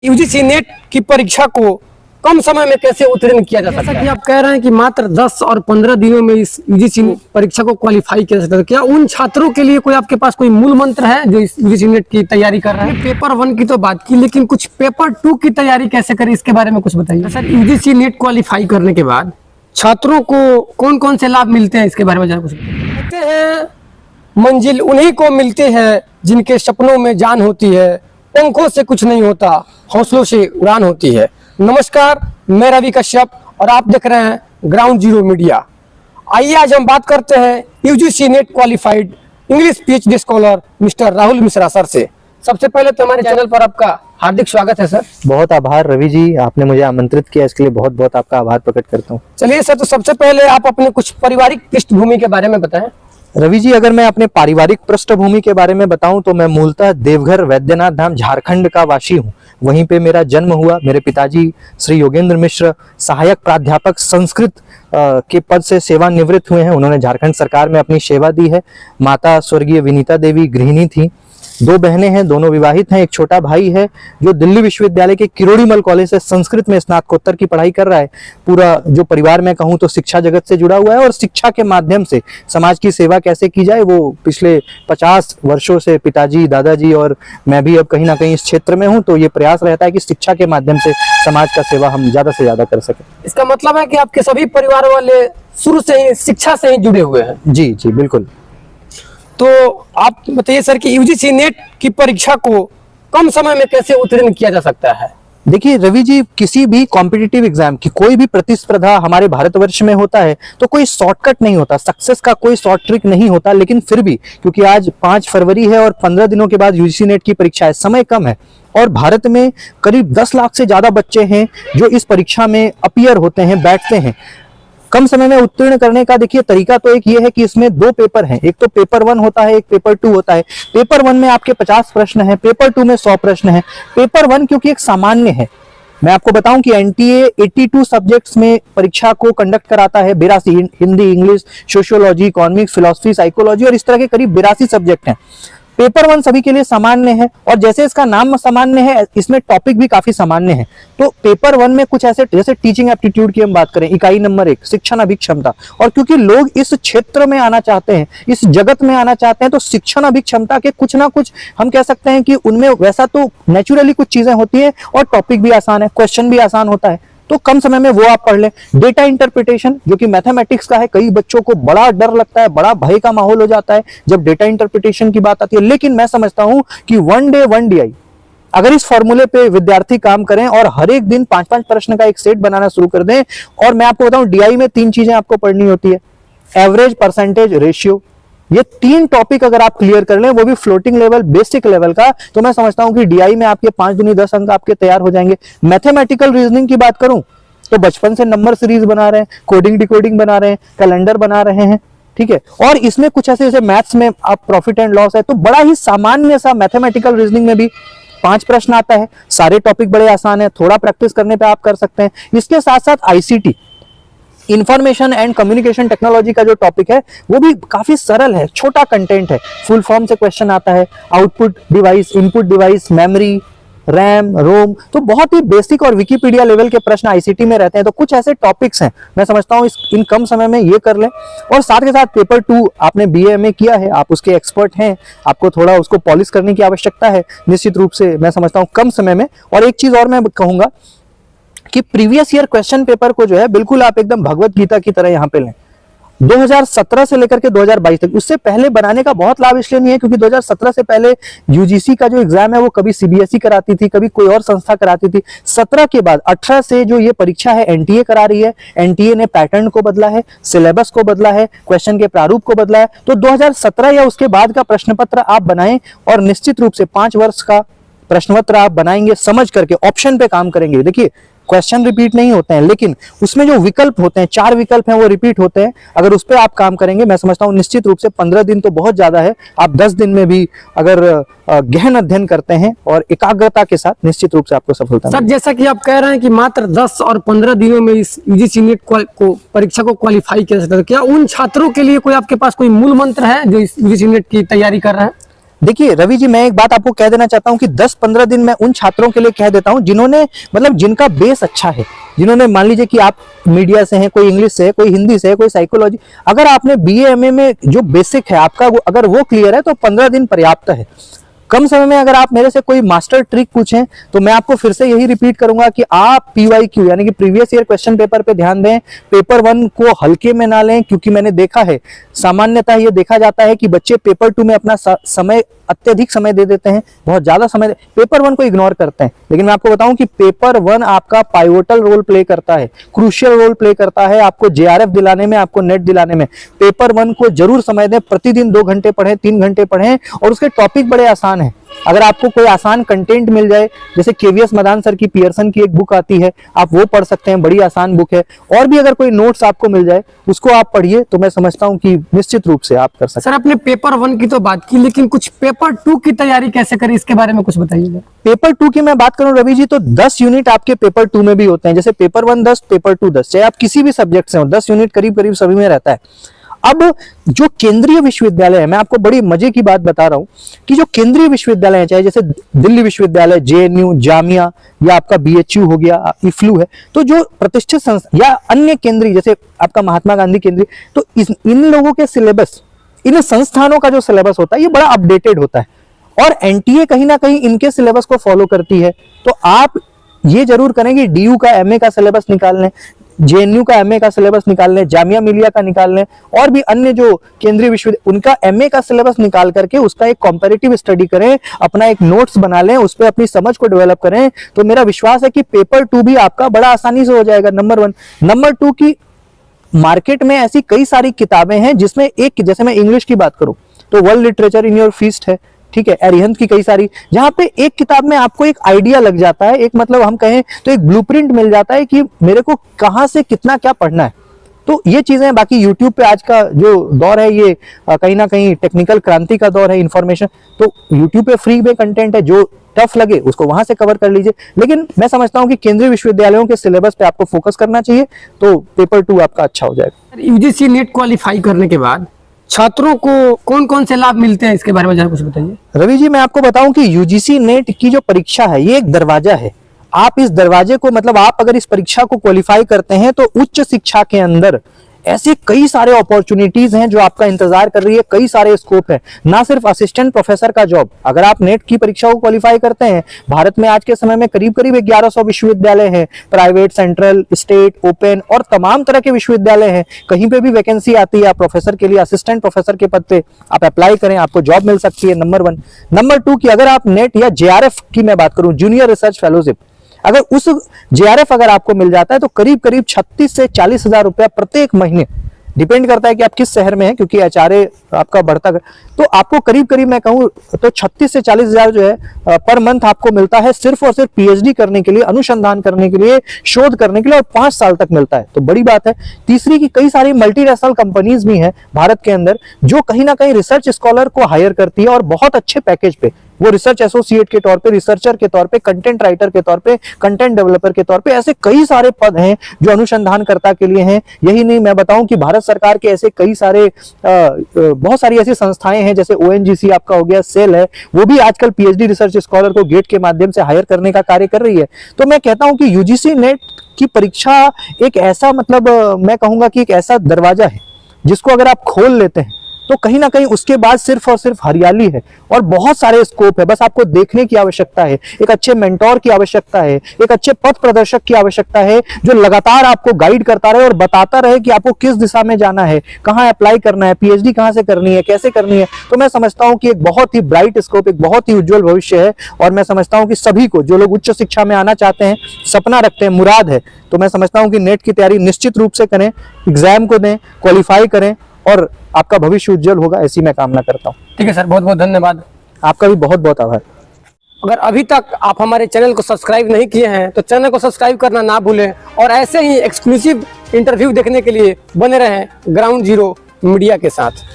UGC net की परीक्षा को कम समय में कैसे उत्तीर्ण किया जा सकता है? जैसा कि आप कह रहे हैं कि मात्र 10 और 15 दिनों में इस यूजीसी परीक्षा को क्वालिफाई किया जा सकता है। क्या उन छात्रों के लिए कोई आपके पास कोई मूल मंत्र है जो इस यूजीसी नेट की तैयारी कर रहे हैं? पेपर 1 की तो बात की, लेकिन कुछ पेपर 2 की तैयारी कैसे करें इसके बारे में कुछ बताइए। सर, यूजीसी नेट क्वालिफाई करने के बाद छात्रों को कौन कौन से लाभ मिलते हैं, इसके बारे में जरा कुछ कहते हैं। मंजिल उन्हीं को मिलती है जिनके सपनों में जान होती है, पंखों से कुछ नहीं होता, हौसलों से उड़ान होती है। नमस्कार, मैं रवि कश्यप और आप देख रहे हैं ग्राउंड जीरो मीडिया। आइए आज हम बात करते हैं UGC net qualified English PhD scholar mister Rahul Mishra sir से। सबसे पहले तो हमारे चैनल पर आपका हार्दिक स्वागत है सर। बहुत आभार रवि जी, आपने मुझे आमंत्रित किया, इसके लिए बहुत बहुत आपका आभार प्रकट करता हूँ। चलिए सर, तो सबसे पहले आप अपने कुछ पारिवारिक पृष्ठभूमि के बारे में बताएं। रवि जी, अगर मैं अपने पारिवारिक पृष्ठभूमि के बारे में बताऊं तो मैं मूलतः देवघर वैद्यनाथ धाम झारखंड का वासी हूं। वहीं पे मेरा जन्म हुआ। मेरे पिताजी श्री योगेंद्र मिश्र सहायक प्राध्यापक संस्कृत के पद से सेवानिवृत्त हुए हैं। उन्होंने झारखंड सरकार में अपनी सेवा दी है। माता स्वर्गीय विनीता देवी गृहिणी थी। 2 बहनें हैं, दोनों विवाहित हैं। एक छोटा भाई है जो दिल्ली विश्वविद्यालय के किरोड़ीमल कॉलेज से संस्कृत में स्नातकोत्तर की पढ़ाई कर रहा है। पूरा जो परिवार में कहूँ तो शिक्षा जगत से जुड़ा हुआ है और शिक्षा के माध्यम से समाज की सेवा कैसे की जाए वो पिछले 50 वर्षों से पिताजी, दादाजी और मैं भी अब कहीं ना कहीं इस क्षेत्र में हूँ। तो ये प्रयास रहता है कि शिक्षा के माध्यम से समाज का सेवा हम ज्यादा से ज्यादा कर सकें। इसका मतलब है कि आपके सभी परिवार वाले शुरू से ही शिक्षा से ही जुड़े हुए हैं। जी जी बिल्कुल। तो आप बताइए सर कि यूजीसी नेट की परीक्षा को कम समय में कैसे उत्तीर्ण किया जा सकता है? देखिए रवि जी, किसी भी कॉम्पिटिटिव एग्जाम की कोई भी प्रतिस्पर्धा हमारे भारतवर्ष में होता है तो कोई शॉर्टकट नहीं होता, सक्सेस का कोई शॉर्ट ट्रिक नहीं होता। लेकिन फिर भी क्योंकि आज 5 फरवरी है और 15 दिनों के बाद यूजीसी नेट की परीक्षा है, समय कम है और भारत में करीब 10 लाख से ज्यादा बच्चे हैं जो इस परीक्षा में अपीयर होते हैं, बैठते हैं। कम समय में उत्तीर्ण करने का देखिए तरीका तो एक ये है कि इसमें 2 पेपर हैं। एक तो पेपर 1 होता है, एक पेपर 2 होता है। पेपर 1 में आपके 50 प्रश्न हैं, पेपर 2 में 100 प्रश्न हैं। पेपर 1 क्योंकि एक सामान्य है, मैं आपको बताऊं कि एनटीए 82 सब्जेक्ट्स में परीक्षा को कंडक्ट कराता है। 82, Hindi, English, sociology, economics, philosophy, psychology और इस तरह के करीब 82 सब्जेक्ट हैं। पेपर 1 सभी के लिए सामान्य है और जैसे इसका नाम सामान्य है, इसमें टॉपिक भी काफी सामान्य है। तो पेपर 1 में कुछ ऐसे जैसे टीचिंग एप्टीट्यूड की हम बात करें, इकाई नंबर 1 शिक्षण अभिक्षमता, और क्योंकि लोग इस क्षेत्र में आना चाहते हैं, इस जगत में आना चाहते हैं, तो शिक्षण अभिक्षमता के कुछ ना कुछ हम कह सकते हैं कि उनमें वैसा तो नेचुरली कुछ चीजें होती है और टॉपिक भी आसान है, क्वेश्चन भी आसान होता है। तो कम समय में वो आप पढ़ लें। डेटा इंटरप्रिटेशन जो कि मैथमेटिक्स का है, कई बच्चों को बड़ा डर लगता है, बड़ा भय का माहौल हो जाता है जब डेटा इंटरप्रिटेशन की बात आती है। लेकिन मैं समझता हूं कि 1 डे 1 DI, अगर इस फॉर्मूले पे विद्यार्थी काम करें और हर एक दिन 5-5 प्रश्न का एक सेट बनाना शुरू कर दें। और मैं आपको बताऊं, DI में 3 चीजें आपको पढ़नी होती है, एवरेज, परसेंटेज, रेशियो। ये 3 टॉपिक अगर आप क्लियर कर लें, वो भी फ्लोटिंग लेवल, बेसिक लेवल का, तो मैं समझता हूं कि DI में आपके 5 दूनी 10 अंक आपके तैयार हो जाएंगे। मैथमेटिकल रीजनिंग की बात करूं तो बचपन से नंबर सीरीज बना रहे हैं, कोडिंग डिकोडिंग बना रहे हैं, कैलेंडर बना रहे हैं, ठीक है। और इसमें कुछ ऐसे जैसे मैथ्स में आप प्रॉफिट एंड लॉस है, तो बड़ा ही सामान्य सा मैथमेटिकल रीजनिंग में भी 5 प्रश्न आता है। सारे टॉपिक बड़े आसान है, थोड़ा प्रैक्टिस करने पे आप कर सकते हैं। इसके साथ साथ ICT, information and communication technology का जो टॉपिक है वो भी काफी सरल है, छोटा कंटेंट है, फुल फॉर्म से क्वेश्चन आता है, output device, input device, memory, RAM, ROM, तो बहुत ही बेसिक और विकिपीडिया लेवल के प्रश्न ICT में रहते हैं। तो कुछ ऐसे टॉपिक्स हैं, मैं समझता हूँ इन कम समय में ये कर लें। और साथ के साथ पेपर 2 आपने BA किया है, आप उसके एक्सपर्ट हैं, आपको थोड़ा उसको पॉलिश करने की आवश्यकता है निश्चित रूप से, मैं समझता हूँ कम समय में। और एक चीज और मैं कहूंगा कि प्रीवियस ईयर क्वेश्चन पेपर को जो है बिल्कुल आप एकदम भगवत गीता की तरह यहाँ पे लें। 2017 से लेकर के 2022 तक, उससे पहले बनाने का बहुत लाभ इसलिए नहीं है क्योंकि 2017 से पहले यूजीसी का जो एग्जाम है वो कभी CBSE कराती थी, कभी कोई और संस्था कराती थी। 17 के बाद 18 से जो ये परीक्षा है NTA करा रही है। NTA ने पैटर्न को बदला है, सिलेबस को बदला है, क्वेश्चन के प्रारूप को बदला है। तो 2017 या उसके बाद का प्रश्न पत्र आप बनाएं और निश्चित रूप से 5 वर्ष का प्रश्न पत्र आप बनाएंगे, समझ करके ऑप्शन पे काम करेंगे। देखिए क्वेश्चन रिपीट नहीं होते हैं, लेकिन उसमें जो विकल्प होते हैं, 4 विकल्प हैं, वो रिपीट होते हैं। अगर उस पर आप काम करेंगे, मैं समझता हूँ निश्चित रूप से 15 दिन तो बहुत ज्यादा है, आप 10 दिन में भी अगर गहन अध्ययन करते हैं और एकाग्रता के साथ, निश्चित रूप से आपको सफलता सर, जैसा कि आप कह रहे हैं कि मात्र 10 और 15 दिनों में इस यूजीसी नेट को परीक्षा को क्वालिफाई किया जा सकता है, क्या उन छात्रों के लिए कोई आपके पास कोई मूल मंत्र है जो इस यूजीसी नेट की तैयारी कर रहे हैं? देखिए रवि जी, मैं एक बात आपको कह देना चाहता हूं कि 10-15 दिन मैं उन छात्रों के लिए कह देता हूं जिन्होंने मतलब जिनका बेस अच्छा है, जिन्होंने मान लीजिए कि आप मीडिया से हैं, कोई इंग्लिश से है, कोई हिंदी से है, कोई साइकोलॉजी, अगर आपने बीए एमए में जो बेसिक है आपका अगर वो क्लियर है तो 15 दिन पर्याप्त है। कम समय में अगर आप मेरे से कोई मास्टर ट्रिक पूछें तो मैं आपको फिर से यही रिपीट करूंगा कि आप PYQ यानी कि प्रीवियस ईयर क्वेश्चन पेपर पे ध्यान दें, पेपर 1 को हल्के में ना लें, क्योंकि मैंने देखा है सामान्यतः ये देखा जाता है कि बच्चे पेपर 2 में अपना समय अत्यधिक समय दे देते हैं, बहुत ज्यादा समय पेपर 1 को इग्नोर करते हैं। लेकिन मैं आपको बताऊं कि पेपर 1 आपका पाइवोटल रोल प्ले करता है, क्रूशियल रोल प्ले करता है आपको JRF दिलाने में, आपको नेट दिलाने में। पेपर 1 को जरूर समय दें, प्रतिदिन 2 घंटे पढ़ें, 3 घंटे पढ़ें, और उसके टॉपिक बड़े आसान है। अगर आपको कोई आसान कंटेंट मिल जाए, जैसे KVS मदान सर की पियर्सन की एक बुक आती है, आप वो पढ़ सकते हैं, बड़ी आसान बुक है। और भी अगर कोई नोट्स आपको मिल जाए उसको आप पढ़िए, तो मैं समझता हूं कि निश्चित रूप से आप कर सकते हैं। सर आपने पेपर 1 की तो बात की, लेकिन कुछ पेपर 2 की तैयारी कैसे करें, इसके बारे में कुछ बताइएगा। पेपर 2 की मैं बात करूं रवि जी, तो 10 यूनिट आपके पेपर 2 में भी होते हैं। जैसे पेपर 1 10, पेपर 2 10, चाहे आप किसी भी सब्जेक्ट से हो, 10 यूनिट करीब करीब सभी में रहता है। अब जो केंद्रीय विश्वविद्यालय है, मैं आपको बड़ी मजे की बात बता रहा हूं कि जो केंद्रीय विश्वविद्यालय है, चाहे जैसे दिल्ली विश्वविद्यालय, JNU, जामिया, या आपका BHU हो गया, IFLU है, तो जो प्रतिष्ठित संस्था या अन्य केंद्रीय जैसे आपका महात्मा गांधी केंद्रीय, तो इन लोगों के सिलेबस, इन संस्थानों का जो सिलेबस होता है ये बड़ा अपडेटेड होता है, और NTA कहीं ना कहीं इनके सिलेबस को फॉलो करती है। तो आप ये जरूर करें कि DU का MA का सिलेबस निकाल लें, JNU का MA का सिलेबस निकाल लें, जामिया मिलिया का निकाल लें, और भी अन्य जो केंद्रीय विश्वविद्यालय उनका MA का सिलेबस निकाल करके उसका एक कॉम्पेरेटिव स्टडी करें, अपना एक नोट्स बना लें, उस पर अपनी समझ को डेवलप करें। तो मेरा विश्वास है कि पेपर 2 भी आपका बड़ा आसानी से हो जाएगा, नंबर 1। नंबर 2 की मार्केट में ऐसी कई सारी किताबें हैं जिसमें एक, जैसे मैं इंग्लिश की बात करूं तो world literature in your feast है, ठीक है, अरिहंत की कई सारी, जहां पे एक किताब में आपको एक आइडिया लग जाता है, एक मतलब हम कहें तो एक ब्लूप्रिंट मिल जाता है कि मेरे को कहां से कितना क्या पढ़ना है। तो ये चीजें, बाकी YouTube पे आज का जो दौर है ये कहीं ना कहीं टेक्निकल क्रांति का दौर है, इंफॉर्मेशन, तो YouTube पे फ्री में कंटेंट है, जो टफ लगे उसको वहां से कवर कर लीजिए। लेकिन मैं समझता हूं कि केंद्रीय विश्वविद्यालयों के सिलेबस पे आपको फोकस करना चाहिए, तो पेपर 2 आपका अच्छा हो जाएगा। UGC नेट क्वालिफाई करने के बाद छात्रों को कौन कौन से लाभ मिलते हैं, इसके बारे में जरा कुछ बताइए। रवि जी, मैं आपको बताऊं कि UGC नेट की जो परीक्षा है ये एक दरवाजा है। आप इस दरवाजे को, मतलब आप अगर इस परीक्षा को क्वालिफाई करते हैं तो उच्च शिक्षा के अंदर ऐसे कई सारे अपॉर्चुनिटीज हैं जो आपका इंतजार कर रही है, कई सारे स्कोप है। ना सिर्फ असिस्टेंट प्रोफेसर का जॉब, अगर आप नेट की परीक्षा को क्वालिफाई करते हैं, भारत में आज के समय में करीब करीब 1100 विश्वविद्यालय हैं, प्राइवेट, सेंट्रल, स्टेट, ओपन और तमाम तरह के विश्वविद्यालय हैं। कहीं पे भी वैकेंसी आती है, आप प्रोफेसर के लिए, असिस्टेंट प्रोफेसर के पद पे आप अप्लाई करें, आपको जॉब मिल सकती है, नंबर 1। नंबर 2 की अगर आप नेट या JRF की मैं बात करूं, जूनियर रिसर्च फेलोशिप, अगर उस JRF अगर आपको मिल जाता है तो करीब करीब 36 से 40 हजार रुपया प्रत्येक महीने, डिपेंड करता है कि आप किस शहर में हैं, क्योंकि HRA आपका बढ़ता है, तो आपको करीब करीब मैं कहूं तो 36 से 40 हजार जो है पर मंथ आपको मिलता है, सिर्फ और सिर्फ PhD करने के लिए, अनुसंधान करने के लिए, शोध करने के लिए, और 5 साल तक मिलता है, तो बड़ी बात है। तीसरी की कई सारी मल्टीनेशनल कंपनीज भी हैं भारत के अंदर जो कहीं ना कहीं रिसर्च स्कॉलर को हायर करती है, और बहुत अच्छे पैकेज पे, वो रिसर्च एसोसिएट के तौर पे, रिसर्चर के तौर पे, कंटेंट राइटर के तौर पे, कंटेंट डेवलपर के तौर पे, ऐसे कई सारे पद हैं जो अनुसंधानकर्ता के लिए हैं। यही नहीं, मैं बताऊं कि भारत सरकार के ऐसे कई सारे बहुत सारी ऐसी संस्थाएं हैं, जैसे ONGC आपका हो गया, सेल है, वो भी आजकल PhD रिसर्च स्कॉलर को गेट के माध्यम से हायर करने का कार्य कर रही है। तो मैं कहता हूं कि UGC नेट की परीक्षा एक ऐसा, मतलब मैं कहूंगा कि एक ऐसा दरवाजा है जिसको अगर आप खोल लेते हैं तो कहीं ना कहीं उसके बाद सिर्फ और सिर्फ हरियाली है, और बहुत सारे स्कोप है। बस आपको देखने की आवश्यकता है, एक अच्छे मेंटोर की आवश्यकता है, एक अच्छे पथ प्रदर्शक की आवश्यकता है, जो लगातार आपको गाइड करता रहे और बताता रहे कि आपको किस दिशा में जाना है, कहाँ अप्लाई करना है, PhD कहाँ से करनी है, कैसे करनी है। तो मैं समझता हूँ कि एक बहुत ही ब्राइट स्कोप, एक बहुत ही उज्जवल भविष्य है, और मैं समझता हूँ कि सभी को, जो लोग उच्च शिक्षा में आना चाहते हैं, सपना रखते हैं, मुराद है, तो मैं समझता हूँ कि नेट की तैयारी निश्चित रूप से करें, एग्जाम को दें, क्वालिफाई करें, और आपका भविष्य उज्जवल होगा, ऐसी मैं कामना करता हूँ। ठीक है सर, बहुत बहुत धन्यवाद। आपका भी बहुत बहुत आभार। अगर अभी तक आप हमारे चैनल को सब्सक्राइब नहीं किए हैं तो चैनल को सब्सक्राइब करना ना भूलें, और ऐसे ही एक्सक्लूसिव इंटरव्यू देखने के लिए बने रहें ग्राउंड जीरो मीडिया के साथ।